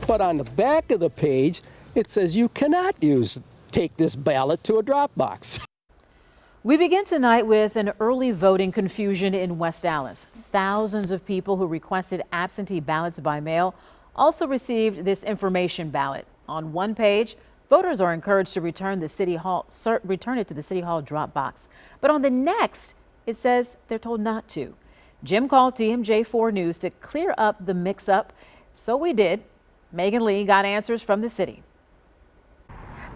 But on the back of the page, it says you cannot take this ballot to a drop box. We begin tonight with an early voting confusion in West Allis. Thousands of people who requested absentee ballots by mail also received this information ballot. On one page, voters are encouraged to return it to the City Hall drop box. But on the next, it says they're told not to. Jim called TMJ4 News to clear up the mix-up. So we did. Megan Lee got answers from the city.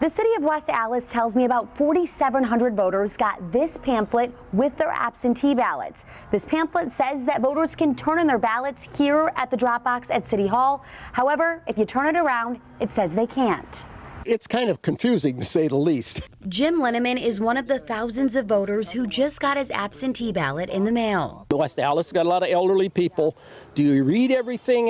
The City of West Allis tells me about 4,700 voters got this pamphlet with their absentee ballots. This pamphlet says that voters can turn in their ballots here at the drop box at City Hall. However, if you turn it around, it says they can't. It's kind of confusing, to say the least. Jim Linneman is one of the thousands of voters who just got his absentee ballot in the mail. West Allis got a lot of elderly people. Do you read everything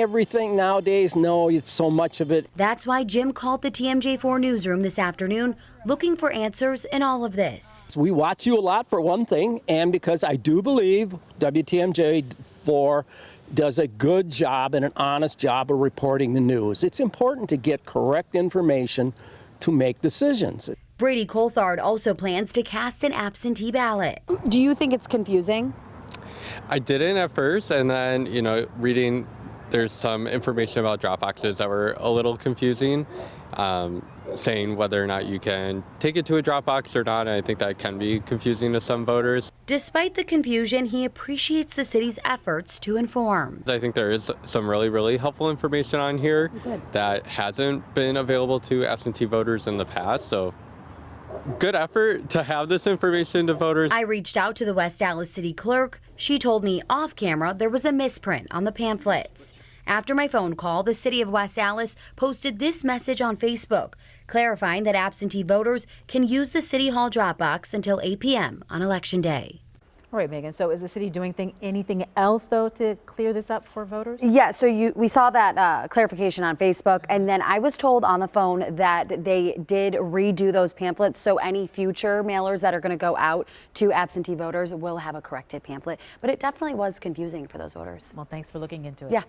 nowadays? No, it's so much of it. That's why Jim called the TMJ4 newsroom this afternoon, looking for answers in all of this. We watch you a lot, for one thing, and because I do believe WTMJ4 does a good job and an honest job of reporting the news. It's important to get correct information to make decisions. Brady Coulthard also plans to cast an absentee ballot. Do you think it's confusing? I didn't at first, and then, reading, there's some information about drop boxes that were a little confusing, saying whether or not you can take it to a drop box or not, and I think that can be confusing to some voters. Despite the confusion, he appreciates the city's efforts to inform. I think there is some really, really helpful information on here that hasn't been available to absentee voters in the past, so good effort to have this information to voters. I reached out to the West Allis city clerk. She told me off camera there was a misprint on the pamphlets. After my phone call, the City of West Allis posted this message on Facebook, clarifying that absentee voters can use the City Hall drop box until 8 p.m. on Election Day. All right, Megan, so is the city doing anything else, though, to clear this up for voters? Yeah, so we saw that clarification on Facebook, and then I was told on the phone that they did redo those pamphlets, so any future mailers that are going to go out to absentee voters will have a corrected pamphlet. But it definitely was confusing for those voters. Well, thanks for looking into it. Yeah.